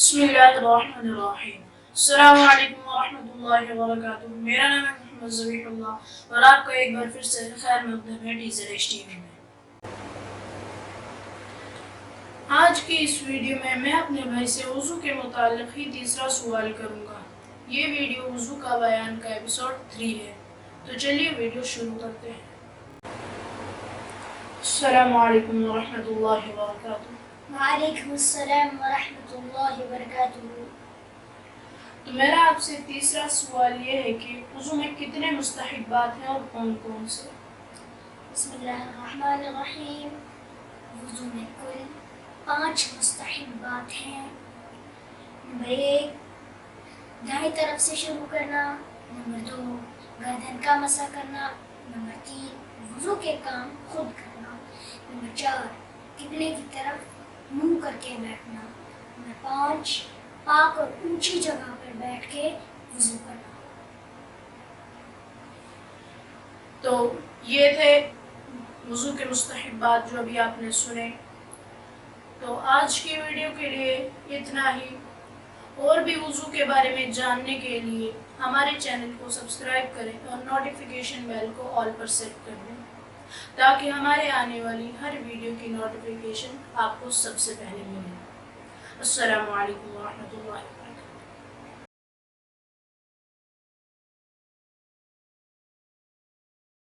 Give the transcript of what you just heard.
بسم اللہ الرحمن الرحیم۔ السلام علیکم ورحمۃ اللہ وبرکاتہ۔ میرا نام ہے محمد ذبیح اللہ اور آپ کا ایک بار پھر سے خیر مقدم ہے DZH TV میں۔ آج کی اس ویڈیو میں اپنے بھائی سے وضو کے متعلق ہی تیسرا سوال کروں گا۔ یہ ویڈیو وضو کا بیان کا ایپیسوڈ 3 ہے، تو چلیے ویڈیو شروع کرتے ہیں۔ السلام علیکم ورحمۃ اللہ وبرکاتہ۔ وعلیکم السلام ورحمۃ اللہ وبرکاتہ۔ تو میرا آپ سے تیسرا سوال یہ ہے کہ وضو میں کتنے مستحبات ہیں اور کون کون سے؟ بسم اللہ الرحمن الرحیم۔ وضو میں کل 5 مستحبات ہیں۔ نمبر 1 دائیں طرف سے شروع کرنا، نمبر 2 گردن کا مسح کرنا، نمبر 3 وضو کے کام خود کرنا، نمبر 4 قبلے کی طرف منہ کر کے بیٹھنا، نمبر 5 پاک اور اونچی جگہ پر بیٹھ کے وضو کرنا۔ تو یہ تھے وضو کے مستحبات جو ابھی آپ نے سنے۔ تو آج کی ویڈیو کے لیے اتنا ہی۔ اور بھی وضو کے بارے میں جاننے کے لیے ہمارے چینل کو سبسکرائب کریں اور نوٹیفیکیشن بیل کو آل پر سیٹ کر دیں تاکہ ہمارے آنے والی ہر ویڈیو کی نوٹیفیکیشن آپ کو سب سے پہلے ملے۔ السلام علیکم ورحمۃ اللہ۔